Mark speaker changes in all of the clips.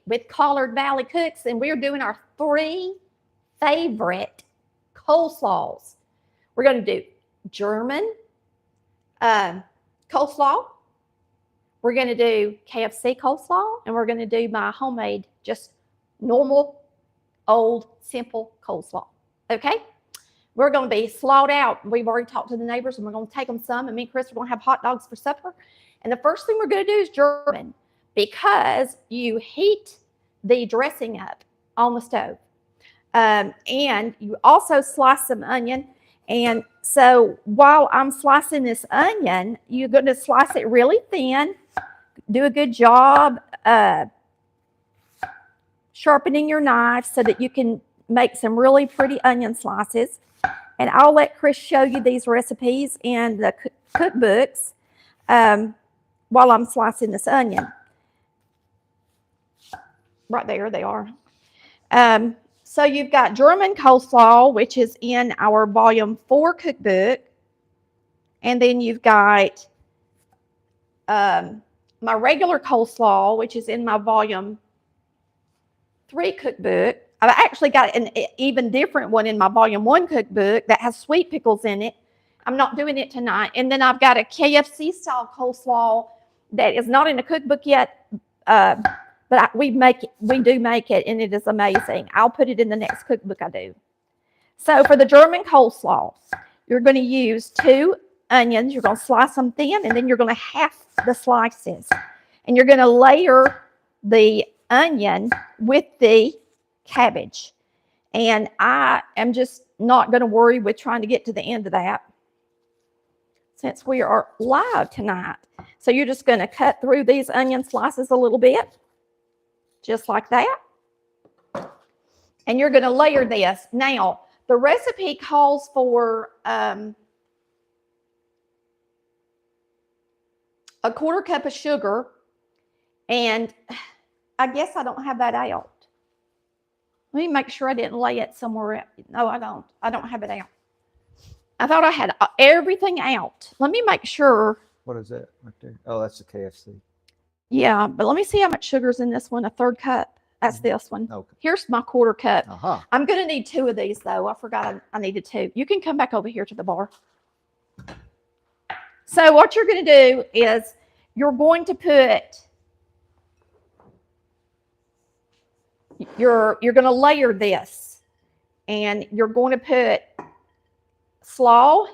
Speaker 1: with Collard Valley Cooks, and we're doing our 3 favorite coleslaws. We're going to do German coleslaw. We're going to do KFC coleslaw, and we're going to do my homemade, just normal, old, simple coleslaw. Okay? We're going to be slawed out. We've already talked to the neighbors, and we're going to take them some, and me and Chris are going to have hot dogs for supper. And the first thing we're going to do is German, because you heat the dressing up on the stove. And you also slice some onion. And so while I'm slicing this onion, you're going to slice it really thin. Do a good job sharpening your knife so that you can make some really pretty onion slices. And I'll let Chris show you these recipes in the cookbooks while I'm slicing this onion. Right there they are. So you've got German coleslaw, which is in our volume 4 cookbook. And then you've got my regular coleslaw, which is in my volume 3 cookbook. I've actually got an even different one in my volume 1 cookbook that has sweet pickles in it. I'm not doing it tonight. And then I've got a KFC style coleslaw that is not in the cookbook yet, but we do make it, and it is amazing. I'll put it in the next cookbook I do. So for the German coleslaw, you're going to use 2 onions. You're going to slice them thin, and then you're going to half the slices. And you're going to layer the onion with the cabbage. And I am just not going to worry with trying to get to the end of that, since we are live tonight. So you're just going to cut through these onion slices a little bit, just like that. And you're going to layer this. Now, the recipe calls for a 1/4 cup of sugar, and I guess I don't have that out. Let me make sure I didn't lay it somewhere. No, I don't. I don't have it out. I thought I had everything out. Let me make sure.
Speaker 2: What is that right there? Oh, that's the KFC.
Speaker 1: Yeah, but let me see how much sugar's in this one. A 1/3 cup. That's this one.
Speaker 2: Okay.
Speaker 1: Here's my 1/4 cup. I'm going to need 2 of these, though. I forgot I needed 2. You can come back over here to the bar. So what you're going to do is you're going to put, you're going to layer this, and you're going to put SLAW,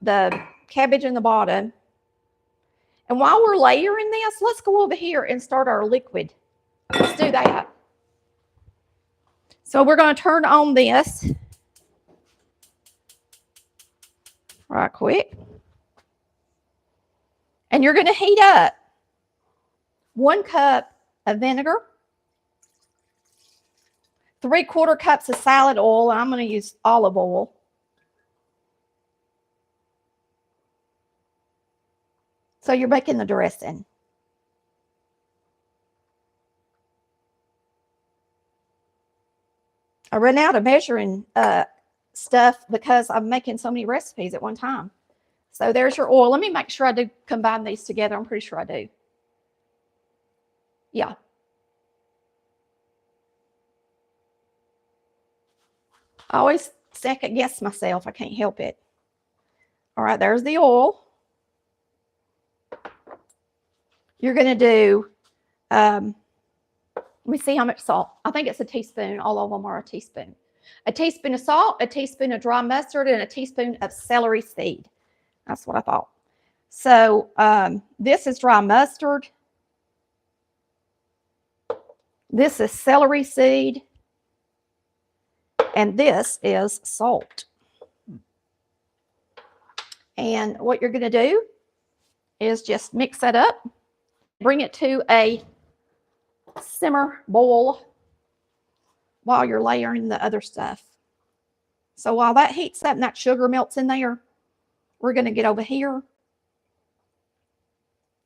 Speaker 1: the cabbage in the bottom. And while we're layering this, let's go over here and start our liquid. Let's do that. So we're going to turn on this right quick. And you're going to heat up 1 cup of vinegar, 3/4 cups of salad oil, and I'm going to use olive oil. So you're making the dressing. I ran out of measuring stuff because I'm making so many recipes at one time. So there's your oil. Let me make sure I do combine these together. I'm pretty sure I do. Yeah. I always second guess myself. I can't help it. All right, there's the oil. You're going to do, let me see how much salt. I think it's a teaspoon. All of them are a teaspoon. A teaspoon of salt, a teaspoon of dry mustard, and a teaspoon of celery seed. That's what I thought. So this is dry mustard. This is celery seed. And this is salt. And what you're going to do is just mix that up. Bring it to a simmer boil while you're layering the other stuff. So while that heats up and that sugar melts in there, we're going to get over here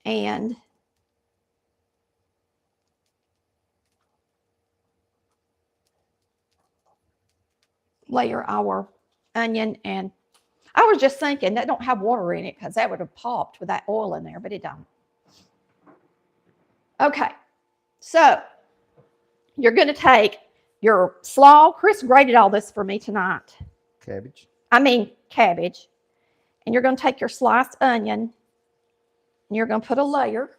Speaker 1: and layer our onion. And I was just thinking that don't have water in it, because that would have popped with that oil in there, but it don't. Okay, so You're going to take your slaw. Chris grated all this for me tonight.
Speaker 2: Cabbage.
Speaker 1: Cabbage. And you're going to take your sliced onion and you're going to put a layer.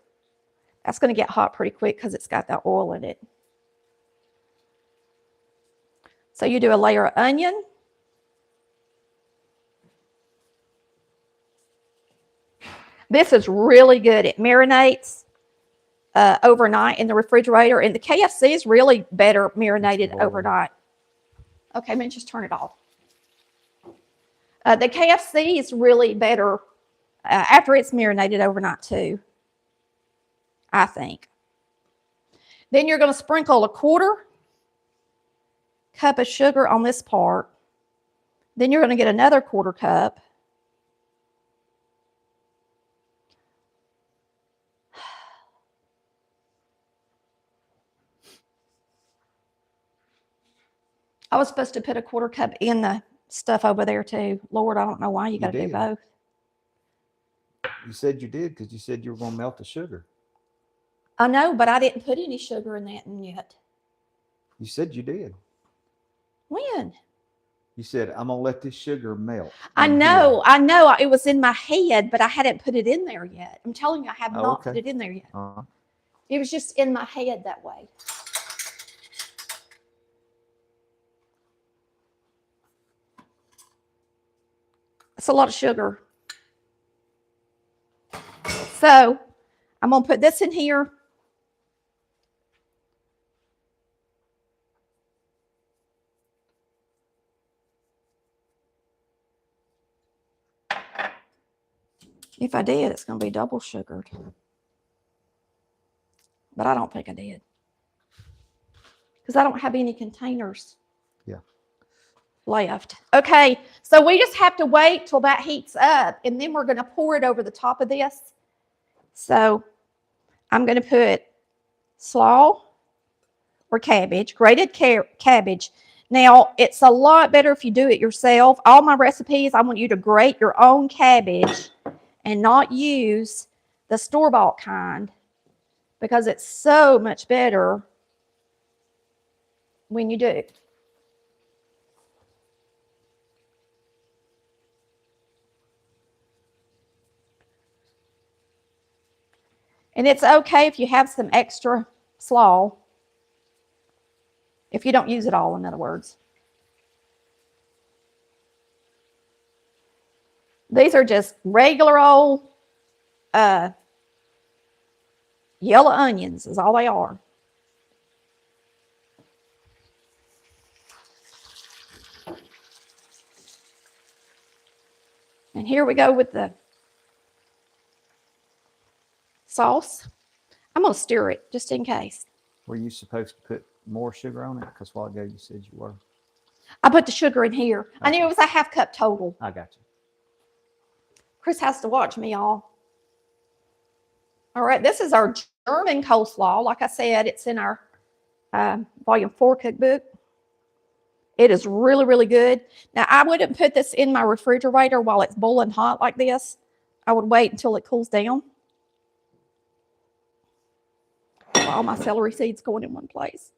Speaker 1: That's going to get hot pretty quick because it's got that oil in it. So you do a layer of onion. This is really good. It marinates overnight in the refrigerator. And the KFC is really better marinated overnight. Okay, let me just turn it off. The KFC is really better after it's marinated overnight too, I think. Then you're going to sprinkle a 1/4 cup of sugar on this part. Then you're going to get another 1/4 cup. I was supposed to put a 1/4 cup in the stuff over there too. Lord, I don't know why you got to do both.
Speaker 2: You said you did because you said you were going to melt the sugar.
Speaker 1: I know, but I didn't put any sugar in that yet.
Speaker 2: You said you did.
Speaker 1: When?
Speaker 2: You said, I'm going to let this sugar melt.
Speaker 1: I know. It was in my head, but I hadn't put it in there yet. I'm telling you, I have not put it in there yet. It was just in my head that way. It's a lot of sugar. So I'm going to put this in here. If I did, it's going to be double sugared. But I don't think I did. Because I don't have any containers left. Okay, so we just have to wait till that heats up, and then we're going to pour it over the top of this. So I'm going to put slaw or cabbage, grated cabbage. Now, it's a lot better if you do it yourself. All my recipes, I want you to grate your own cabbage and not use the store-bought kind because it's so much better when you do. And it's okay if you have some extra slaw. If you don't use it all, in other words. These are just regular old yellow onions is all they are. And here we go with the sauce. I'm going to stir it just in case.
Speaker 2: Were you supposed to put more sugar on it? Because a while ago you said you were.
Speaker 1: I put the sugar in here. Okay. I knew it was a 1/2 cup total.
Speaker 2: I got you.
Speaker 1: Chris has to watch me, y'all. All right, this is our German coleslaw. Like I said, it's in our volume 4 cookbook. It is really, really good. Now, I wouldn't put this in my refrigerator while it's boiling hot like this. I would wait until it cools down. All my celery seeds going in one place.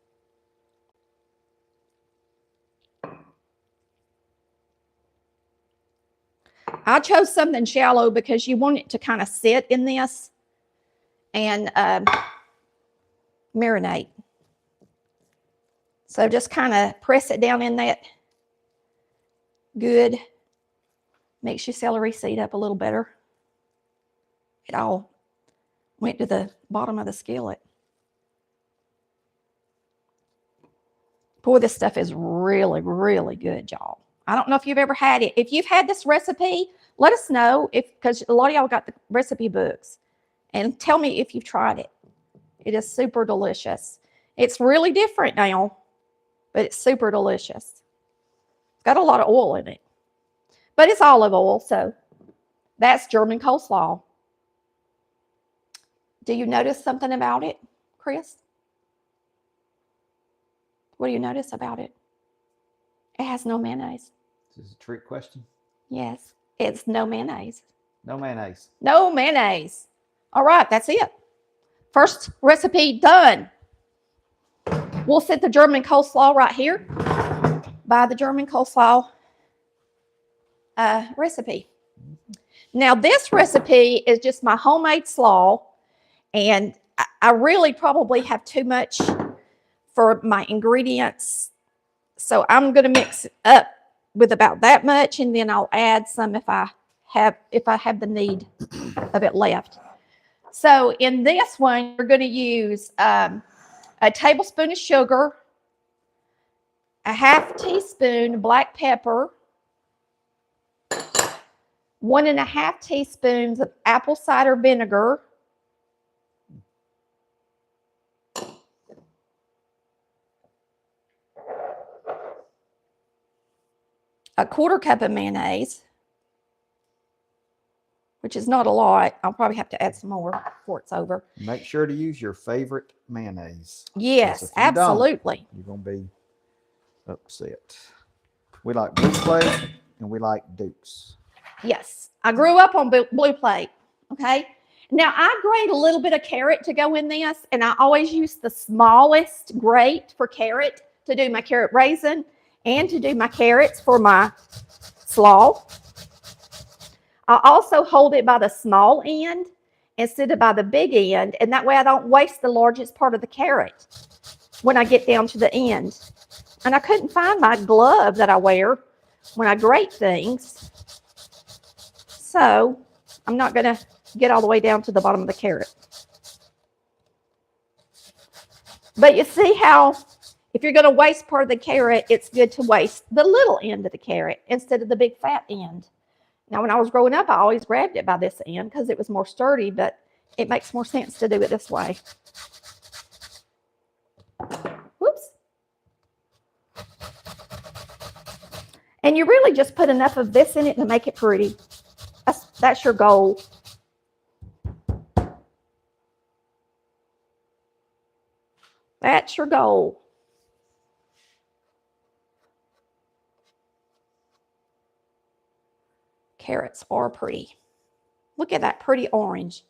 Speaker 1: I chose something shallow because you want it to kind of sit in this and marinate. So just kind of press it down in that good. Makes your celery seed up a little better. It all went to the bottom of the skillet. Boy, this stuff is really, really good, y'all. I don't know if you've ever had it. If you've had this recipe, let us know, because a lot of y'all got the recipe books. And tell me if you've tried it. It is super delicious. It's really different now, but it's super delicious. It's got a lot of oil in it. But it's olive oil, so that's German coleslaw. Do you notice something about it, Chris? What do you notice about it? It has no mayonnaise.
Speaker 2: This is a trick question?
Speaker 1: Yes, it's no mayonnaise.
Speaker 2: No mayonnaise.
Speaker 1: No mayonnaise. All right, that's it. First recipe done. We'll set the German coleslaw right here. Buy the German coleslaw recipe. Now, this recipe is just my homemade slaw, and I really probably have too much for my ingredients. So I'm going to mix it up with about that much, and then I'll add some if I have the need of it left. So in this one, we're going to use a tablespoon of sugar, a half teaspoon of black pepper, 1.5 teaspoons of apple cider vinegar, a 1/4 cup of mayonnaise, which is not a lot. I'll probably have to add some more before it's over.
Speaker 2: Make sure to use your favorite mayonnaise.
Speaker 1: Yes, absolutely.
Speaker 2: You're going to be upset. We like Blue Plate and we like Duke's.
Speaker 1: Yes, I grew up on Blue Plate. Okay. Now I grate a little bit of carrot to go in this, and I always use the smallest grate for carrot to do my carrot raisin and to do my carrots for my slaw. I also hold it by the small end instead of by the big end, and that way I don't waste the largest part of the carrot when I get down to the end. And I couldn't find my glove that I wear when I grate things, so I'm not going to get all the way down to the bottom of the carrot. But you see how if you're going to waste part of the carrot, it's good to waste the little end of the carrot instead of the big fat end. Now, when I was growing up, I always grabbed it by this end because it was more sturdy, but it makes more sense to do it this way. Whoops. And you really just put enough of this in it to make it pretty. That's your goal. That's your goal. Carrots are pretty. Look at that pretty orange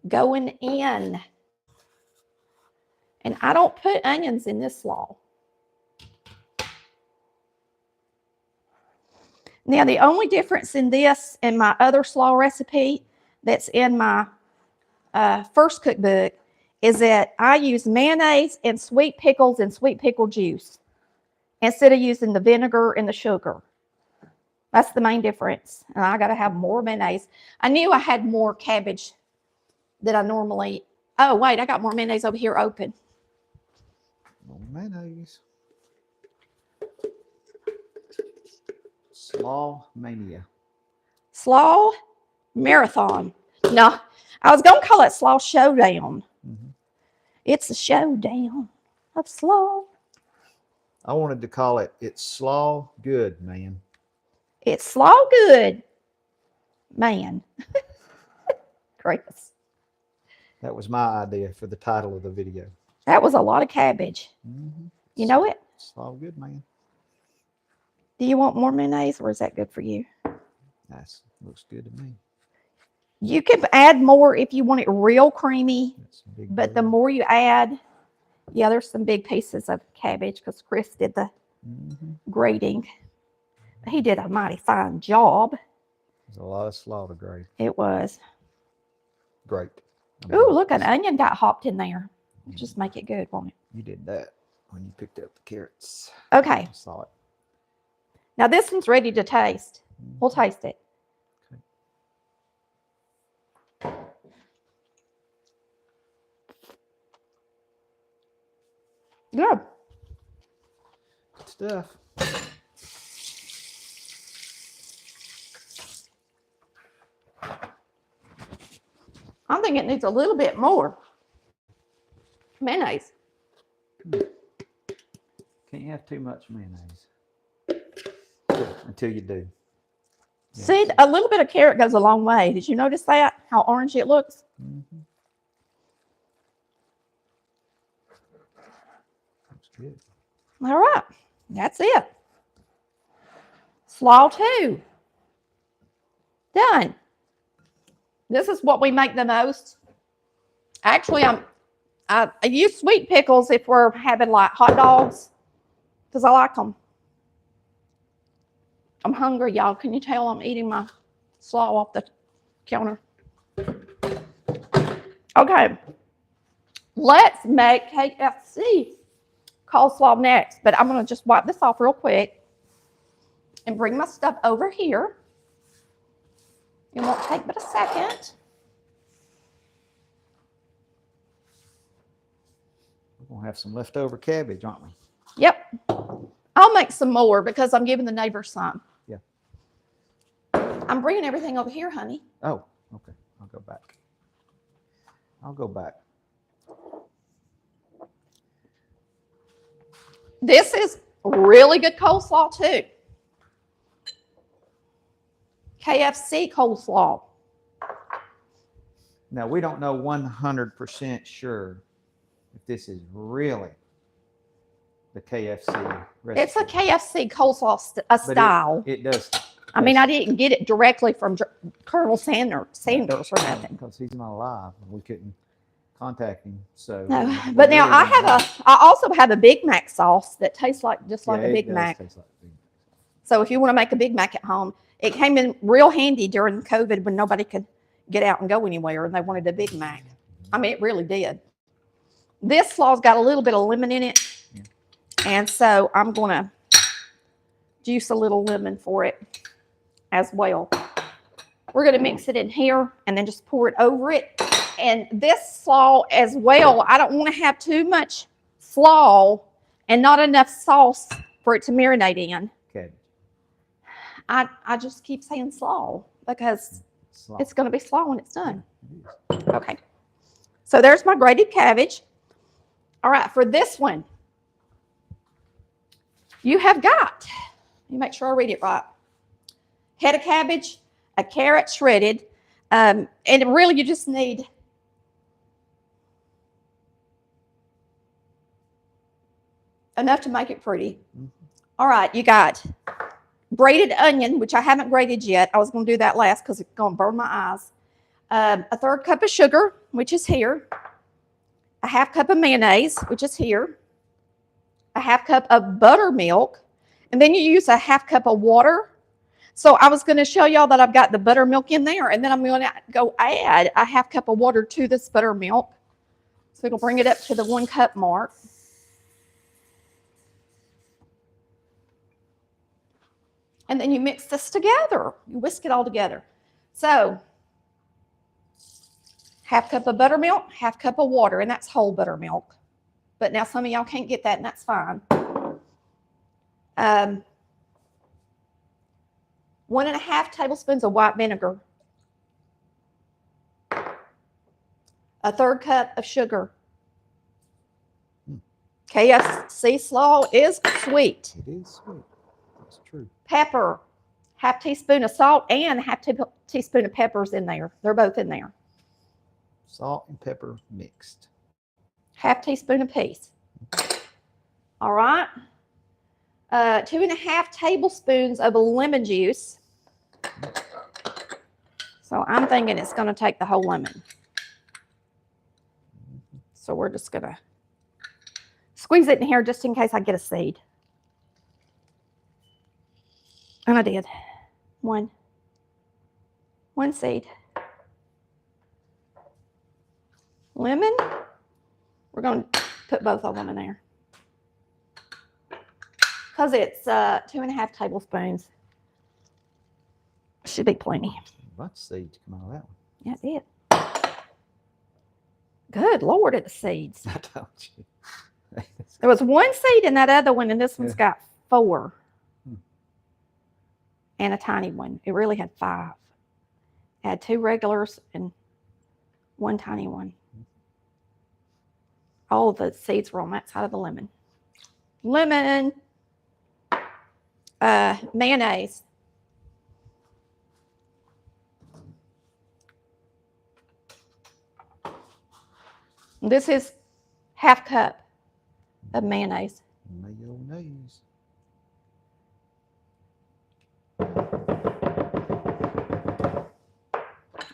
Speaker 1: going in. And I don't put onions in this slaw. Now, the only difference in this and my other slaw recipe that's in my first cookbook is that I use mayonnaise and sweet pickles and sweet pickle juice instead of using the vinegar and the sugar. That's the main difference. And I got to have more mayonnaise. I knew I had more cabbage than I normally. Oh, wait, I got more mayonnaise over here open.
Speaker 2: More mayonnaise. Slaw mania.
Speaker 1: Slaw marathon. No, I was going to call it Slaw Showdown.
Speaker 2: Mm-hmm.
Speaker 1: It's a showdown of slaw.
Speaker 2: I wanted to call it It's Slaw Good, Man.
Speaker 1: It's slaw good, man. Chris.
Speaker 2: That was my idea for the title of the video.
Speaker 1: That was a lot of cabbage.
Speaker 2: Mm-hmm.
Speaker 1: You know it?
Speaker 2: Slaw Good, Man.
Speaker 1: Do you want more mayonnaise, or is that good for you?
Speaker 2: That looks good to me.
Speaker 1: You can add more if you want it real creamy, but the
Speaker 2: bird.
Speaker 1: more you add, yeah, there's some big pieces of cabbage because Chris did the grating. He did a mighty fine job.
Speaker 2: There's a lot of slaw to grate.
Speaker 1: It was.
Speaker 2: Great.
Speaker 1: Ooh, look, an onion got hopped in there. Just make it good, won't it?
Speaker 2: You did that when you picked up the carrots.
Speaker 1: Okay.
Speaker 2: I saw it.
Speaker 1: Now this one's ready to taste. We'll taste it.
Speaker 2: Okay.
Speaker 1: Good.
Speaker 2: Good stuff.
Speaker 1: I think it needs a little bit more mayonnaise.
Speaker 2: Can't have too much mayonnaise until you do. Yeah.
Speaker 1: See, a little bit of carrot goes a long way. Did you notice that? How orange it looks?
Speaker 2: Mm-hmm. That's good.
Speaker 1: All right. That's it. Slaw 2. Done. This is what we make the most. Actually, I use sweet pickles if we're having like hot dogs because I like them. I'm hungry, y'all. Can you tell I'm eating my slaw off the counter? Okay. Let's make KFC coleslaw next, but I'm going to just wipe this off real quick and bring my stuff over here. It won't take but a second.
Speaker 2: We're going to have some leftover cabbage, aren't we?
Speaker 1: Yep. I'll make some more because I'm giving the neighbors some.
Speaker 2: Yeah.
Speaker 1: I'm bringing everything over here, honey.
Speaker 2: Oh, okay. I'll go back. I'll go back.
Speaker 1: This is really good coleslaw too. KFC coleslaw.
Speaker 2: Now, we don't know 100% sure if this is really the KFC recipe.
Speaker 1: It's a KFC coleslaw style.
Speaker 2: It does.
Speaker 1: I mean, I didn't get it directly from Colonel Sanders or nothing.
Speaker 2: Because he's not alive. We couldn't contact him. So
Speaker 1: no. But now I also have a Big Mac sauce that tastes just like a Big Mac. So if you want to make a Big Mac at home, it came in real handy during COVID when nobody could get out and go anywhere and they wanted a Big Mac. I mean, it really did. This slaw's got a little bit of lemon in it. Yeah. And so I'm going to juice a little lemon for it as well. We're going to mix it in here and then just pour it over it. And this slaw as well, I don't want to have too much slaw and not enough sauce for it to marinate in.
Speaker 2: Okay.
Speaker 1: I just keep saying slaw because it's going to be slaw when it's done. Okay. So there's my grated cabbage. All right, for this one, you have got, let me make sure I read it right. Head of cabbage, a carrot shredded, and really you just need enough to make it pretty. Mm-hmm. All right, you got grated onion, which I haven't grated yet. I was going to do that last because it's going to burn my eyes. A third cup of sugar, which is here. A half cup of mayonnaise, which is here. A half cup of buttermilk. And then you use a half cup of water. So I was going to show y'all that I've got the buttermilk in there. And then I'm going to go add a half cup of water to this buttermilk. So it'll bring it up to the 1 cup mark. And then you mix this together. You whisk it all together. So half cup of buttermilk, half cup of water, and that's whole buttermilk. But now some of y'all can't get that, and that's fine. 1.5 tablespoons of white vinegar. A third cup of sugar. KFC slaw is sweet.
Speaker 2: It is sweet. That's true.
Speaker 1: Pepper. Half teaspoon of salt and half teaspoon of peppers in there. They're both in there.
Speaker 2: Salt and pepper mixed.
Speaker 1: Half teaspoon apiece. All right. 2.5 tablespoons of lemon juice. So I'm thinking it's going to take the whole lemon. So we're just going to squeeze it in here just in case I get a seed. And I did. One seed. Lemon. We're going to put both of them in there. Because it's 2.5 tablespoons. Should be plenty.
Speaker 2: Lots of seeds come out of that one.
Speaker 1: Yeah, it did. Good Lord, at the seeds.
Speaker 2: I told you.
Speaker 1: There was 1 seed in that other one, and this one's got 4. And a tiny one. It really had 5. I had 2 regulars and 1 tiny one. All the seeds were on that side of the lemon. Lemon. Mayonnaise. This is half cup of mayonnaise.
Speaker 2: Mayonnaise.
Speaker 1: All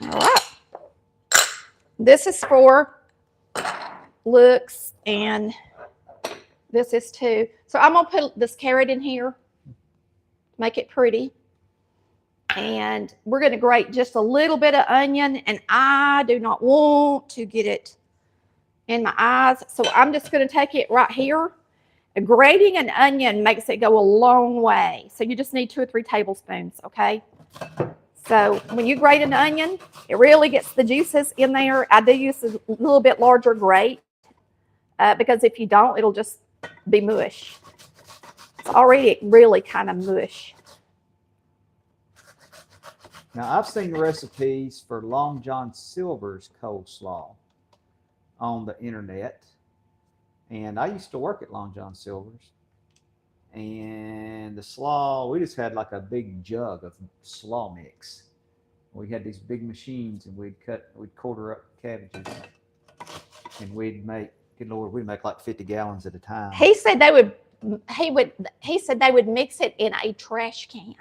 Speaker 1: right. This is for looks, and this is too. So I'm gonna put this carrot in here, make it pretty. And we're gonna grate just a little bit of onion, and I do not want to get it in my eyes. So I'm just gonna take it right here. Grating an onion makes it go a long way. So you just need 2 or 3 tablespoons, okay? So when you grate an onion, it really gets the juices in there. I do use a little bit larger grate because if you don't, it'll just be mush. It's already really kind of mush.
Speaker 2: Now, I've seen recipes for Long John Silver's coleslaw on the internet. And I used to work at Long John Silver's. And the slaw, we just had like a big jug of slaw mix. We had these big machines, and we'd quarter up cabbages. And we'd make, good Lord, we'd make like 50 gallons at a time.
Speaker 1: He said they would mix it in a trash can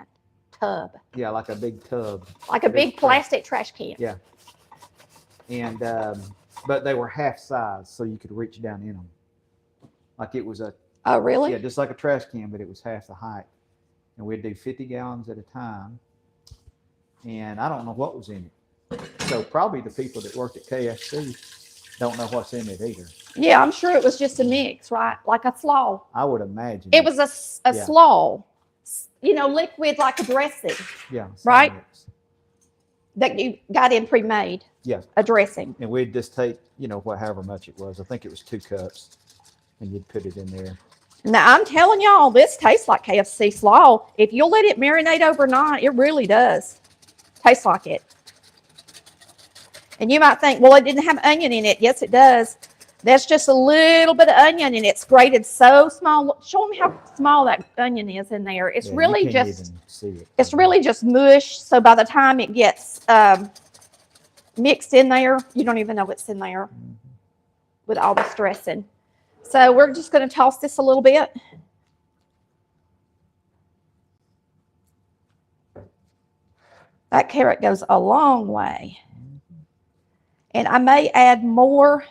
Speaker 1: tub.
Speaker 2: Yeah, like a big tub.
Speaker 1: Like a big plastic trash can.
Speaker 2: Yeah. And, but they were half size, so you could reach down in them. Like it was a,
Speaker 1: oh, really?
Speaker 2: yeah, just like a trash can, but it was half the height. And we'd do 50 gallons at a time. And I don't know what was in it. So probably the people that worked at KFC don't know what's in it either.
Speaker 1: Yeah, I'm sure it was just a mix, right? Like a slaw.
Speaker 2: I would imagine.
Speaker 1: It was a slaw, you know, liquid like a dressing.
Speaker 2: Yeah.
Speaker 1: Right?
Speaker 2: Mix.
Speaker 1: That you got in pre-made.
Speaker 2: Yeah.
Speaker 1: A dressing.
Speaker 2: And we'd just take, you know, however much it was. I think it was 2 cups. And you'd put it in there.
Speaker 1: Now, I'm telling y'all, this tastes like KFC slaw. If you'll let it marinate overnight, it really does taste like it. And you might think, well, it didn't have onion in it. Yes, it does. That's just a little bit of onion, and it's grated so small. Show them how small that onion is in there. It's really just, it's really just mush. So by the time it gets mixed in there, you don't even know what's in there with all this dressing. So we're just going to toss this a little bit. That carrot goes a long way. And I may add more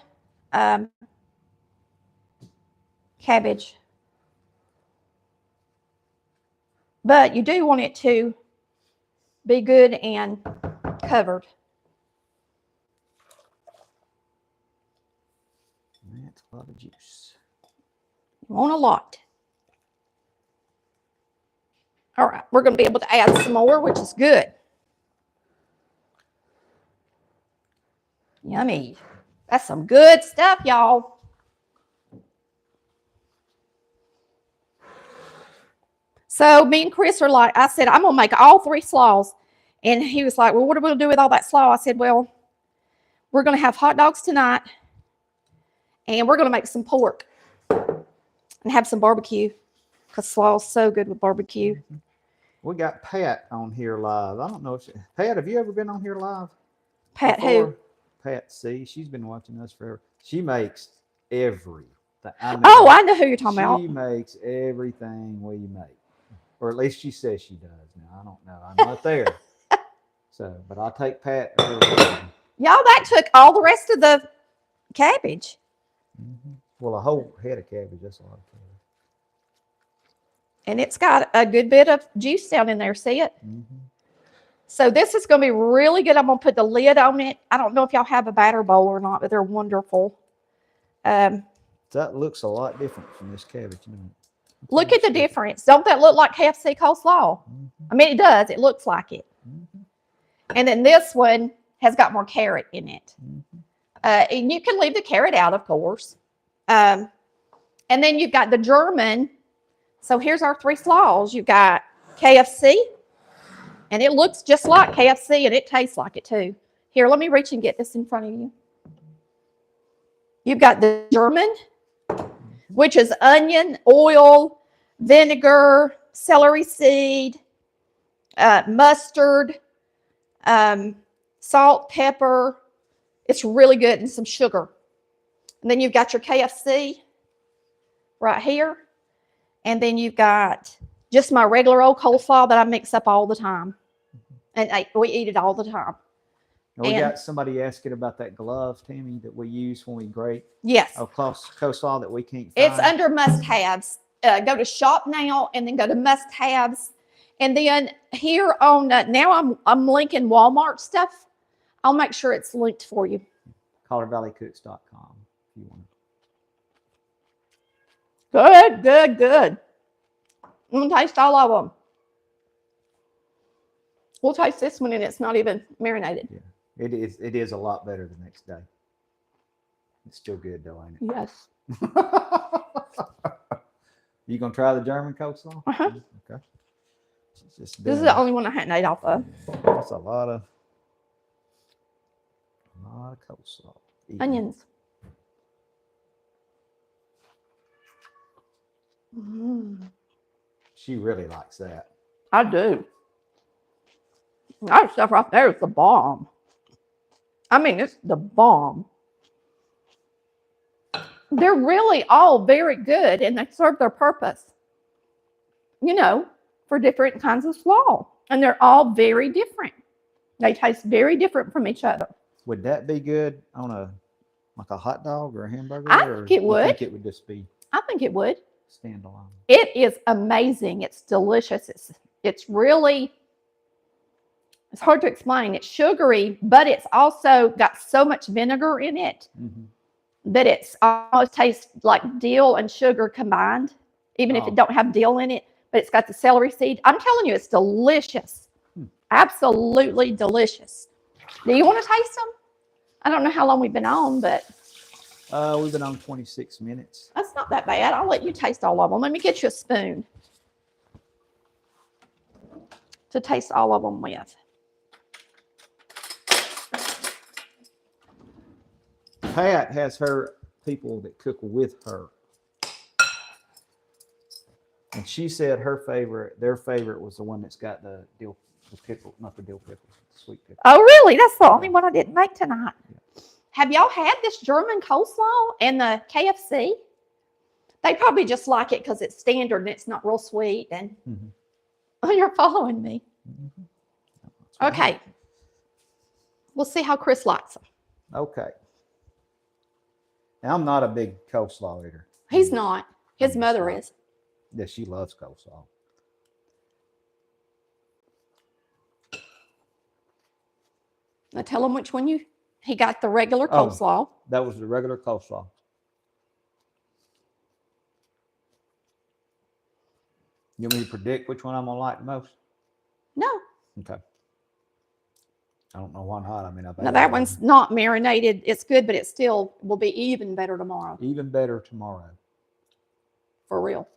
Speaker 1: cabbage. But you do want it to be good and covered.
Speaker 2: That's a lot of juice.
Speaker 1: You want a lot. All right, we're going to be able to add some more, which is good. Yummy. That's some good stuff, y'all. So me and Chris are like, I said, I'm going to make all 3 slaws. And he was like, well, what are we going to do with all that slaw? I said, well, we're going to have hot dogs tonight. And we're going to make some pork and have some barbecue because slaw is so good with barbecue.
Speaker 2: We got Pat on here live. I don't know if Pat, have you ever been on here live?
Speaker 1: Pat
Speaker 2: before?
Speaker 1: who?
Speaker 2: Pat C. She's been watching us forever. She makes everything. I
Speaker 1: know who you're talking about.
Speaker 2: She makes everything we make. Or at least she says she does. Now, I don't know. I'm not there. So, but I'll take Pat.
Speaker 1: Y'all, that took all the rest of the cabbage.
Speaker 2: Well, a whole head of cabbage, that's a lot of cabbage.
Speaker 1: And it's got a good bit of juice down in there. See it? So this is going to be really good. I'm going to put the lid on it. I don't know if y'all have a batter bowl or not, but they're wonderful.
Speaker 2: That looks a lot different from this cabbage.
Speaker 1: Look at the difference. Don't that look like KFC coleslaw? I mean, it does. It looks like it. And then this one has got more carrot in it. And you can leave the carrot out, of course. And then you've got the German. So here's our 3 slaws. You've got KFC. And it looks just like KFC, and it tastes like it too. Here, let me reach and get this in front of you. You've got the German, which is onion, oil, vinegar, celery seed, mustard, salt, pepper. It's really good, and some sugar. And then you've got your KFC right here. And then you've got just my regular old coleslaw that I mix up all the time. And we eat it all the time.
Speaker 2: And we
Speaker 1: And-
Speaker 2: got somebody asking about that glove, Tammy, that we use when we grate.
Speaker 1: Yes.
Speaker 2: Coleslaw that we can't find.
Speaker 1: It's under must-haves. Go to shop now and then go to must-haves. And then here on, now I'm linking Walmart stuff. I'll make sure it's linked for you.
Speaker 2: ColorValleyCooks.com if you want.
Speaker 1: Good, good, good. I'm going to taste all of them. We'll taste this one and it's not even marinated.
Speaker 2: Yeah, it is a lot better the next day. It's still good though, ain't it?
Speaker 1: Yes.
Speaker 2: You gonna try the German coleslaw?
Speaker 1: Uh-huh.
Speaker 2: Okay.
Speaker 1: This is the only one I hadn't ate off of.
Speaker 2: That's a lot of coleslaw.
Speaker 1: Onions. Mm,
Speaker 2: She really likes that.
Speaker 1: I do. That stuff right there is the bomb. I mean, it's the bomb. They're really all very good and they serve their purpose, you know, for different kinds of slaw. And they're all very different. They taste very different from each other.
Speaker 2: Would that be good on like a hot dog or a hamburger?
Speaker 1: I
Speaker 2: or
Speaker 1: think it
Speaker 2: you
Speaker 1: would.
Speaker 2: think it would just be
Speaker 1: I think it would.
Speaker 2: standalone?
Speaker 1: It is amazing. It's delicious. It's really, it's hard to explain. It's sugary, but it's also got so much vinegar in it that it's almost tastes like dill and sugar combined, even if it don't have dill in it, but it's got the celery seed. I'm telling you, it's delicious. Absolutely delicious. Do you want to taste them? I don't know how long we've been on, but
Speaker 2: We've been on 26 minutes.
Speaker 1: that's not that bad. I'll let you taste all of them. Let me get you a spoon to taste all of them with.
Speaker 2: Pat has her people that cook with her. And she said their favorite was the one that's got the pickle, not the dill pickles, the sweet pickle.
Speaker 1: Oh, really? That's the only one I didn't make tonight. Yeah. Have y'all had this German coleslaw and the KFC? They probably just like it because it's standard and it's not real sweet. And oh, you're following me. Okay. We'll see how Chris likes them.
Speaker 2: Okay. Now, I'm not a big coleslaw eater.
Speaker 1: He's not. His mother is.
Speaker 2: Yeah, she loves coleslaw.
Speaker 1: Now tell him which one he got the regular coleslaw.
Speaker 2: That was the regular coleslaw. You want me to predict which one I'm gonna like the most?
Speaker 1: No.
Speaker 2: Okay. I don't know why not. I mean,
Speaker 1: Now that one's not marinated. It's good, but it still will be even better tomorrow.
Speaker 2: Even better tomorrow.
Speaker 1: For real.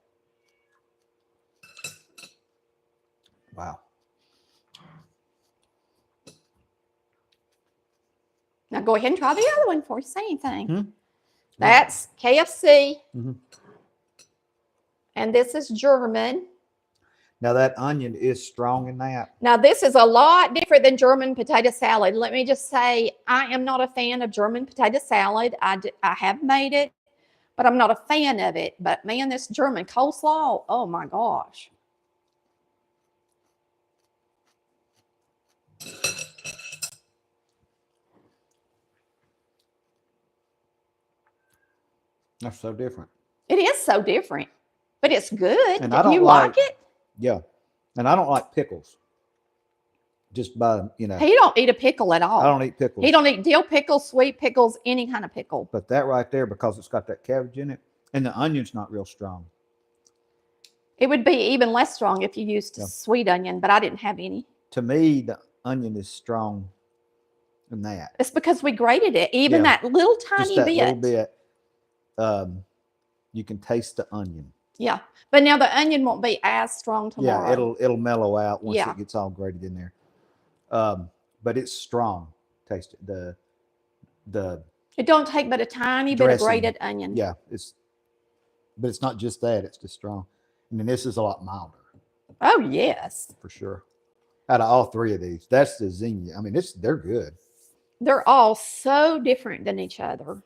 Speaker 2: Wow.
Speaker 1: Now go ahead and try the other one before you say anything. That's KFC. And this is German.
Speaker 2: Now that onion is strong in that.
Speaker 1: Now this is a lot different than German potato salad. Let me just say, I am not a fan of German potato salad. I have made it, but I'm not a fan of it. But man, this German coleslaw, oh my gosh.
Speaker 2: That's so different.
Speaker 1: It is so different, but it's good.
Speaker 2: And I don't
Speaker 1: you like it?
Speaker 2: Yeah. And I don't like pickles. Just by,
Speaker 1: He don't eat a pickle at all.
Speaker 2: I don't eat pickles.
Speaker 1: He don't eat dill pickles, sweet pickles, any kind of pickle.
Speaker 2: But that right there, because it's got that cabbage in it, and the onion's not real strong.
Speaker 1: It would be even less strong if you used sweet onion, but I didn't have any.
Speaker 2: To me, the onion is strong in that.
Speaker 1: It's because we grated it. Even that little tiny
Speaker 2: Just that
Speaker 1: bit.
Speaker 2: little bit. You can taste the onion.
Speaker 1: Yeah, but now the onion won't be as strong tomorrow.
Speaker 2: Yeah, it'll mellow out once it gets all grated in there. But it's strong. Taste it.
Speaker 1: It don't take but a tiny bit of grated onion.
Speaker 2: Yeah, but it's not just that. It's just strong. I mean, this is a lot milder.
Speaker 1: Oh yes,
Speaker 2: for sure. Out of all three of these, that's the zinnia. I mean, they're good.
Speaker 1: They're all so different than each other.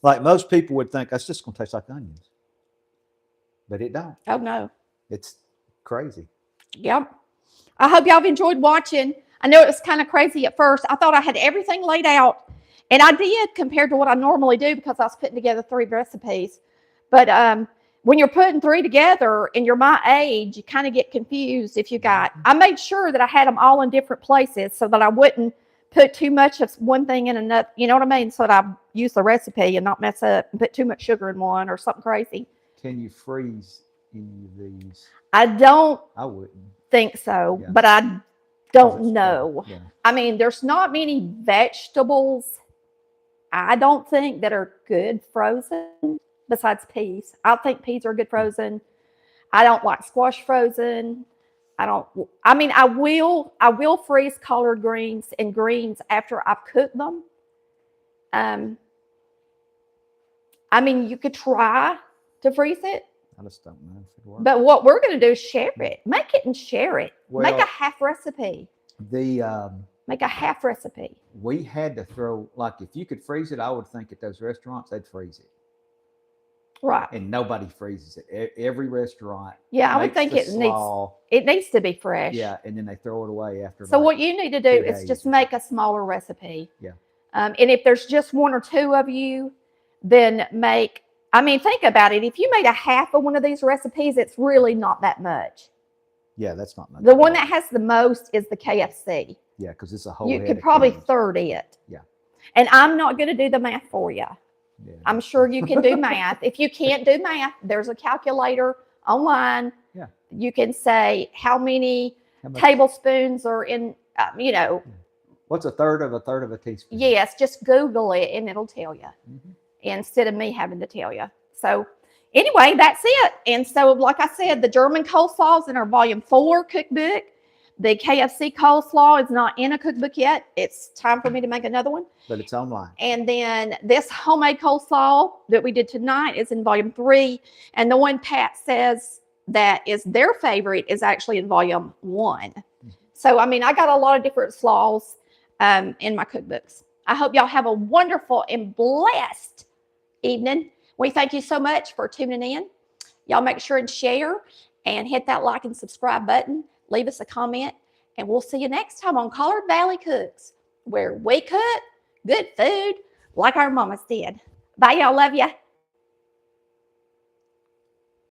Speaker 2: Like most people would think, that's just going to taste like onions. But it don't.
Speaker 1: Oh, no.
Speaker 2: It's crazy.
Speaker 1: Yep. I hope y'all have enjoyed watching. I know it was kind of crazy at first. I thought I had everything laid out, and I did compared to what I normally do because I was putting together 3 recipes. But when you're putting 3 together and you're my age, you kind of get confused if you got. I made sure that I had them all in different places so that I wouldn't put too much of one thing in another. You know what I mean? So that I use the recipe and not mess up and put too much sugar in one or something crazy.
Speaker 2: Can you freeze any of these?
Speaker 1: I don't
Speaker 2: I wouldn't
Speaker 1: think so,
Speaker 2: Yeah.
Speaker 1: but I don't know.
Speaker 2: Yeah.
Speaker 1: I mean, there's not many vegetables, I don't think, that are good frozen besides peas. I think peas are good frozen. I don't like squash frozen. I mean, I will freeze collard greens and greens after I've cooked them. I mean, you could try to freeze it.
Speaker 2: I just don't know if it works.
Speaker 1: But what we're going to do is share it. Make it and share it. Make
Speaker 2: Well,
Speaker 1: a half recipe. Make a half recipe.
Speaker 2: We had to throw, like, if you could freeze it, I would think at those restaurants they'd freeze it,
Speaker 1: Right.
Speaker 2: and nobody freezes it. Every restaurant,
Speaker 1: Yeah, I would
Speaker 2: makes
Speaker 1: think
Speaker 2: the
Speaker 1: it
Speaker 2: slaw,
Speaker 1: needs to be fresh.
Speaker 2: yeah, and then they throw it away after.
Speaker 1: So
Speaker 2: like
Speaker 1: what you need to do
Speaker 2: 2
Speaker 1: is
Speaker 2: days
Speaker 1: just
Speaker 2: or
Speaker 1: make a smaller recipe.
Speaker 2: Yeah.
Speaker 1: And if there's just 1 or 2 of you, then I mean, think about it. If you made a half of one of these recipes, it's really not that much.
Speaker 2: Yeah, that's not much.
Speaker 1: The one that has the most is the KFC.
Speaker 2: Yeah, because it's a whole.
Speaker 1: You
Speaker 2: head
Speaker 1: could
Speaker 2: of
Speaker 1: probably
Speaker 2: cabbage.
Speaker 1: third it.
Speaker 2: Yeah.
Speaker 1: And I'm not going to do the math for you.
Speaker 2: Yeah.
Speaker 1: I'm sure you can do math. If you can't do math, there's a calculator online.
Speaker 2: Yeah.
Speaker 1: You can say how many
Speaker 2: How much-
Speaker 1: tablespoons are in, you know.
Speaker 2: What's a third of a teaspoon?
Speaker 1: Yes, just Google it and it'll tell you
Speaker 2: Mhm.
Speaker 1: instead of me having to tell you. So anyway, that's it. And so, like I said, the German coleslaw is in our volume 4 cookbook. The KFC coleslaw is not in a cookbook yet. It's time for me to make another one.
Speaker 2: But it's online.
Speaker 1: And then this homemade coleslaw that we did tonight is in volume 3. And the one Pat says that is their favorite is actually in volume 1. So, I mean, I got a lot of different slaws in my cookbooks. I hope y'all have a wonderful and blessed evening. We thank you so much for tuning in. Y'all make sure and share and hit that like and subscribe button. Leave us a comment, and we'll see you next time on Collard Valley Cooks, where we cook good food like our mamas did. Bye, y'all. Love ya.